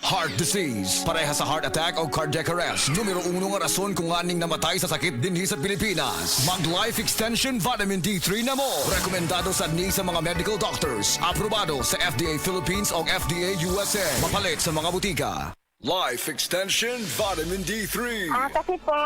Heart disease, pareha sa heart attack o cardiac arrest. Numero 1 nga rason kung aning namatay sa sakit dinhi sa Pilipinas. Mag Life Extension Vitamin D3 na mo. Rekomendado sa mga medical doctors. Aprobado sa FDA Philippines o FDA USA. Mapalit sa mga butika. Life Extension Vitamin D3. Kasi po,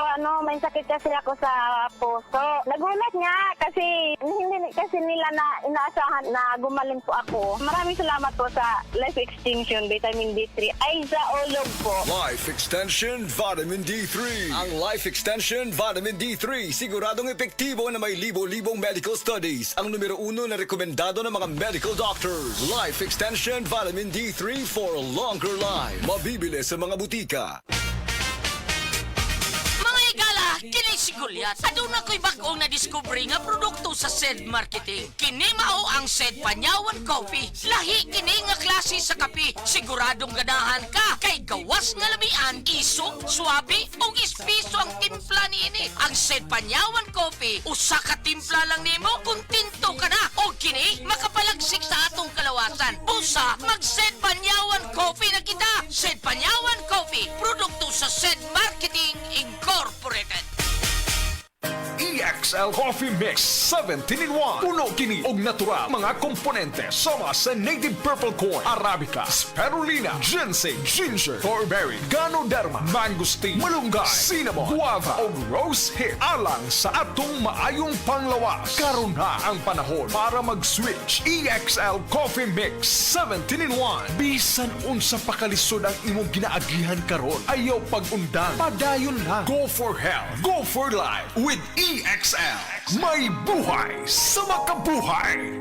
may sakit kasi ako sa puso. Nagulat nga kasi hindi kasi nila na inaasahan na gumaling po ako. Maraming salamat po sa Life Extension Vitamin D3. Ay, sa ulog po. Life Extension Vitamin D3. Ang Life Extension Vitamin D3 siguradong epektibo na may libo-libong medical studies. Ang numero 1 na rekomendado ng mga medical doctors. Life Extension Vitamin D3 for a longer life. Mabibili sa mga butika. Mga igala, kini si Goliath. Aduna ko'y bagong na-discovery nga produkto sa SED Marketing. Kini mao ang SED Panyawan Coffee. Lahi kini nga klase sa kape. Siguradong ganahan ka kay gawas nga lamian, isok, swabe o ispiso ang timpla niini. Ang SED Panyawan Coffee, usa ka timpla lang nimo, kontento ka na. O kini makapalagsik sa atong kalawasan. Busa, mag-SED Panyawan Coffee na kita. SED Panyawan Coffee, produkto sa SED Marketing Incorporated. EXL Coffee Mix 17-in-1. Puno kini og natural mga komponente sama sa native purple corn, arabica, spirulina, ginseng, ginger, thornberry, ganoderma, mangosteen, malunggay, cinnamon, guava ug rose hip alang sa atong maayong panglawas. Karon na ang panahon para mag-switch. EXL Coffee Mix 17-in-1. Bisan unsa pa kalisod ang imong ginaagihan karon, ayaw pag-undang, padayon lang. Go for health, go for life with EXL. May buhay sa makabuhay.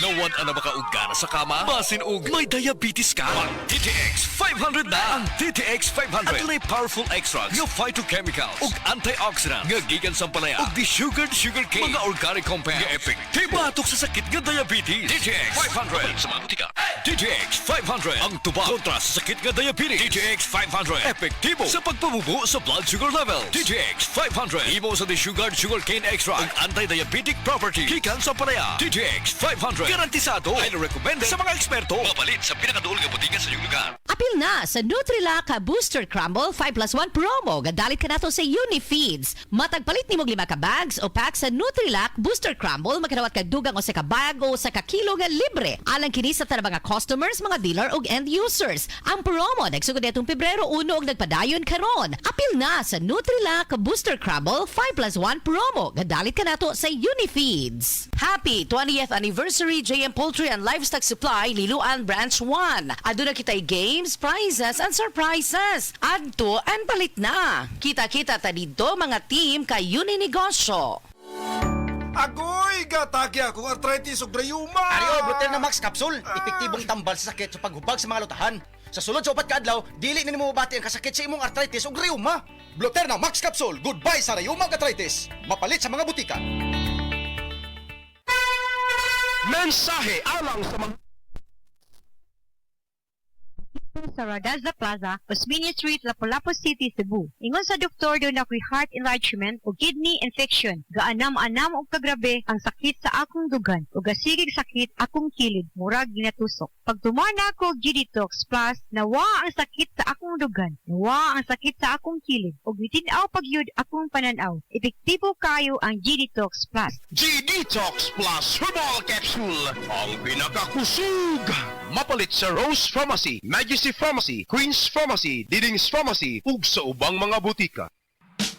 Nawan ang makaugana sa kama, basin og may diabetes ka. Ang TTX 500 na. Ang TTX 500 at may powerful extracts nga phytochemicals ug antioxidants nga gikan sa palaya ug sugar cane mga organic compounds nga epektibo batok sa sakit nga diabetes. TTX 500 sa mga butika. TTX 500 ang tubag kontra sa sakit nga diabetes. TTX 500 epektibo sa pagpabubo sa blood sugar level. TTX 500 imo sa sugar cane extract ug anti-diabetic property gikan sa palaya. TTX 500 garantisado ay recommended sa mga eksperto. Mapalit sa pinakaduol nga butika sa iyong lugar. Apil na sa Nutrilak Booster Crumble 5+1 promo. Gadalit ka nato sa Unifeeds. Matagpalit ni mong 5 ka bags o pack sa Nutrilak Booster Crumble, magkanawat kag dugang o sa ka bag o sa ka kilo nga libre. Alang kini sa tanang mga customers, mga dealer ug end users. Ang promo nagsugod itong Pebrero 1 ug nagpadayon karon. Apil na sa Nutrilak Booster Crumble 5+1 promo. Gadalit ka nato sa Unifeeds. Happy 20th anniversary JM Poultry and Livestock Supply, Liloan Branch 1. Aduna kitay games, prizes, and surprises. Adto and palit na. Kita-kita ta dito mga team kay Uninegosyo. Agoy! Gataki akong arthritis o grayuma! Ario, Brutel na Max Capsule. Epektibong tambal sa sakit sa paghubag sa mga lutahan. Sa sulod sa 4 ka adlaw, dili na nimo mabati ang kasakit sa imong arthritis o grayuma. Bloter na Max Capsule. Goodbye sa rayuma arthritis. Mapalit sa mga butika. Mensahe alang sa mga sa Ragazza Plaza, Osmeña Street, Lapu-Lapu City, Cebu. Ingon sa doktor doon ako'y heart enlargement o kidney infection. Gaanam-anam o kagrabe ang sakit sa akong dugan o gasigig sakit akong kilid, murag ginatusok. Pag tumana ako G-Detox Plus, nawa ang sakit sa akong dugan, nawa ang sakit sa akong kilid o bitinaw pagyud akong pananaw. Epektibo kayo ang G-Detox Plus. G-Detox Plus Herbal Capsule. Ang pinakakusug. Mapalit sa Rose Pharmacy, Majesty Pharmacy, Queen's Pharmacy, Diding's Pharmacy, ug sa ubang mga butika.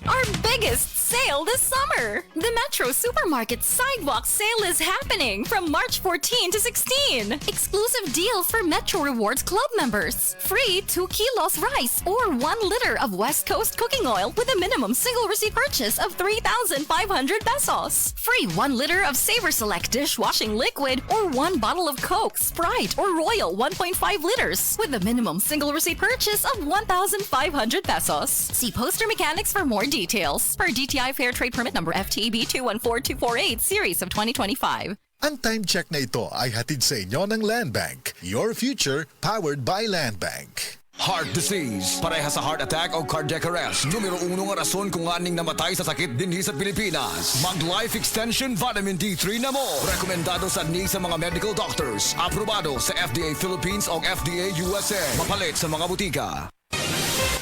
Our biggest sale this summer! The Metro Supermarket Sidewalk Sale is happening from March 14 to 16. Exclusive deal for Metro Rewards Club members. Free 2 kilos rice or 1 liter of West Coast cooking oil with a minimum single receipt purchase of 3,500 pesos. Free 1 liter of Savor Select dishwashing liquid or 1 bottle of Coke, Sprite, or Royal 1.5 liters with a minimum single receipt purchase of 1,500 pesos. See Poster Mechanics for more details. Per DTI Fair Trade Permit number FTEB 214248 series of 2025. Ang time check na ito ay hatid sa inyo ng Land Bank. Your future powered by Land Bank. Heart disease. Pareha sa heart attack o cardiac arrest. Numero 1 nga rason kung aning namatay sa sakit dinhi sa Pilipinas. Mag Life Extension Vitamin D3 na mo. Rekomendado sa ni sa mga medical doctors. Aprobado sa FDA Philippines o FDA USA. Mapalit sa mga butika.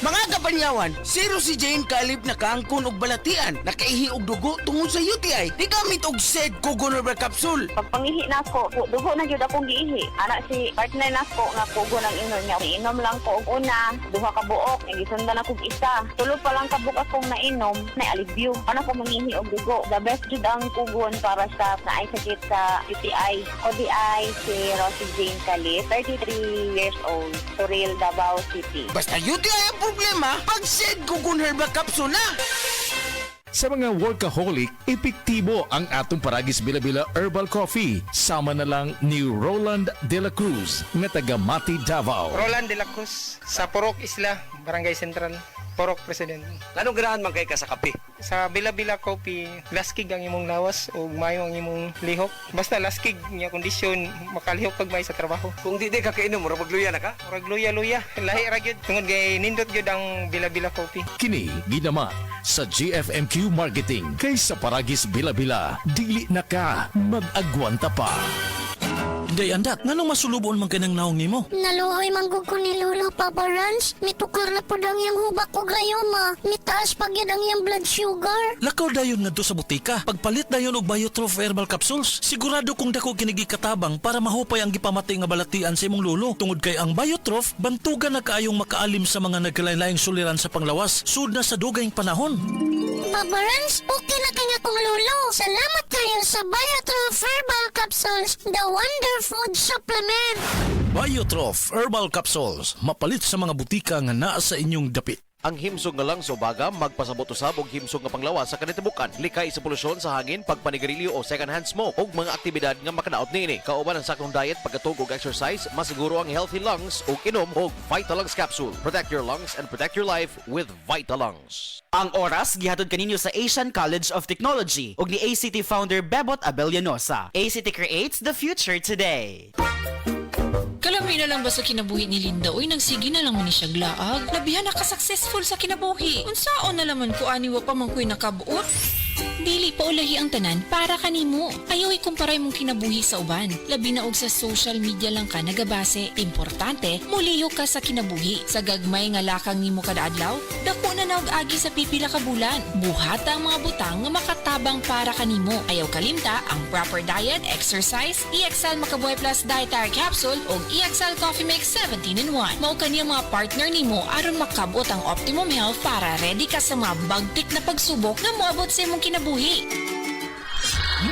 Mga kapanyawan, zero si Jane kalip na kaangkon og balatian, nakaihi og dugo tungod sa UTI. Digamit og SED Kugon Herbal Capsule. Pag pangihi na ko, dugo na jud akong giihi. Ana si partner na ko nga kugo ng inom niya. Inom lang ko og una, duha ka buok, gisundan ako og isa. Tulo pa lang ka buok akong nainom, na alivio. Ana ko mangihi og dugo. The best jud ang kugon para sa naay sakit sa UTI. ODI si Rosie Jane Calip, 33 years old, Suril, Davao City. Basta UTI ang problema, pag SED Kugon Herbal Capsule na. Sa mga workaholic, epektibo ang atong Paragis Bila-Bila Herbal Coffee. Sama na lang ni Roland De La Cruz, nga taga Mati, Davao. Roland De La Cruz, sa Purok Isla, Barangay Central, Purok President. Anong ganahan man kay ka sa kape? Sa Bila-Bila Coffee, laskig ang imong lawas o mayo ang imong lihok. Basta laskig niya kondisyon, makalihok pag may sa trabaho. Kung di ka kainom, mura magluya na ka? Murag luya-luya, lahi ra gyud. Tungod kay nindot gyud ang Bila-Bila Coffee. Kini ginaman sa GFMQ Marketing. Kay sa Paragis Bila-Bila, dili na ka mag-agwanta pa. Day andak, nganong masulubon man kanang naong nimo? Naluhoy manggug ko ni Lolo, Papa Rans. Mitukar na po dang yung hubak ko gayoma. Mitaas pag yun ang yung blood sugar. Lakaw dayon nga sa butika. Pagpalit dayon og Biotrof Herbal Capsules. Sigurado kung dako kinigi katabang para mahupay ang gipamatay nga balatian sa imong lolo. Tungod kay ang Biotrof, bantugan na kaayong makaalim sa mga nagkalain-laing suliran sa panglawas. Sud na sa dugayng panahon. Papa Rans, okay na kanya kong lolo. Salamat kayo sa Biotrof Herbal Capsules, the wonder food supplement. Biotrof Herbal Capsules. Mapalit sa mga butika nga naa sa inyong dapit. Ang himsog nga lang so baga, magpasabot usab og himsog nga panglawas sa kanitibukan. Likay sa polusyon sa hangin, pagpanigarilyo o second-hand smoke og mga aktibidad nga makadaot niini. Kauban ang saktong diet, pagkatug og exercise, masiguro ang healthy lungs ug inom og Vitalungs capsule. Protect your lungs and protect your life with Vitalungs. Ang oras gihatod kaninyo sa Asian College of Technology ug ni ACT founder Bebot Abellanosa. ACT creates the future today. Kalami na lang ba sa kinabuhi ni Linda? Uy, nagsigi na lang man ni siya glaag. Labihan na ka-successful sa kinabuhi. Unsaon na laman ko aniwa pa man ko'y nakabuot? Dili pa ulahi ang tanan para kanimo. Ayaw ikumparay mong kinabuhi sa uban. Labi na og sa social media lang ka nagabase. Importante, muliyo ka sa kinabuhi. Sa gagmay nga lakang nimo kada adlaw, dako na naog agi sa pipila ka bulan. Buhata ang mga butang nga makatabang para kanimo. Ayaw kalimta ang proper diet, exercise, EXL Makabuhay Plus Dietary Capsule o EXL Coffee Mix 17-in-1. Mao kaniya mga partner nimo aron makabot ang optimum health para ready ka sa mga bagtik na pagsubok na moabot sa imong kinabuhi.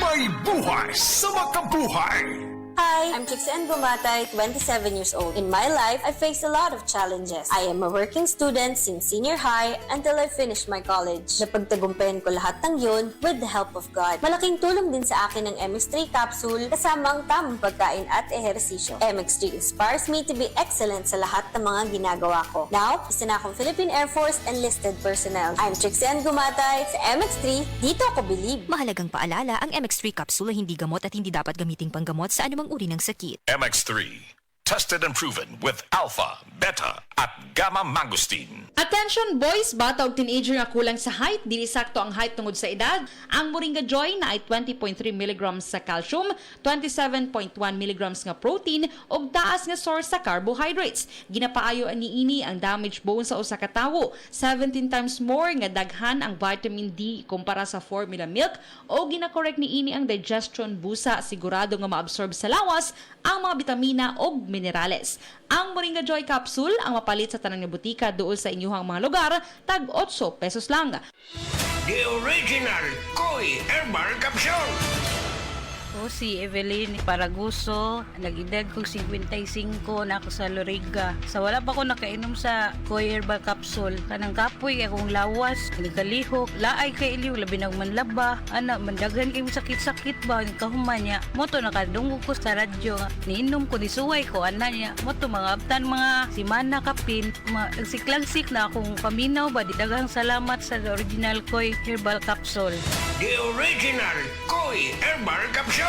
May buhay sa makabuhay! Hi, I'm Trixie Gumatay, 27 years old. In my life, I faced a lot of challenges. I am a working student since senior high until I finished my college. Napagtagumpayan ko lahat ng yun with the help of God. Malaking tulong din sa akin ang MX3 capsule kasama ang tamang pagkain at ehersisyo. MX3 inspires me to be excellent sa lahat ng mga ginagawa ko. Now, isa na akong Philippine Air Force enlisted personnel. I'm Trixie Gumatay sa MX3, dito ako believe. Mahalagang paalala, ang MX3 capsule ay hindi gamot at hindi dapat gamiting panggamot sa anumang uri ng sakit. MX3. Tested and proven with alpha, beta, at gamma mangosteen. Attention boys, bata og teenager nga kulang sa height, dili sakto ang height tungod sa edad. Ang Moringa Joy na ay 20.3 mg sa calcium, 27.1 mg nga protein ug taas nga source sa carbohydrates. Ginapaayo niini ang damaged bone sa usa ka tawo. 17 times more nga daghan ang vitamin D kumpara sa formula milk o ginakorek niini ang digestion busa, sigurado nga maabsorb sa lawas ang mga bitamina ug minerales. Ang Moringa Joy Capsule ang mapalit sa tanang nga butika duol sa inyuhang mga lugar, tag 8 pesos lang. The original Koi Herbal Capsule. Ako si Evelyn Paraguso, nag-edad kong 55 na ako sa Loriga. Sa wala pa ko nakainom sa Koi Herbal Capsule, kanang kapoy akong lawas, nagkalihok, laay kay iliw, labi ng manlaba, anak, mandaghan kayo sakit-sakit ba, kahuman niya. Moto nakadunggo ko sa radyo, niinom ko, nisuway ko, anak niya. Moto mga abtan, mga simana kapin, nagsiklagsik na akong paminaw ba, di daghang salamat sa original Koi Herbal Capsule. The original Koi Herbal Capsule.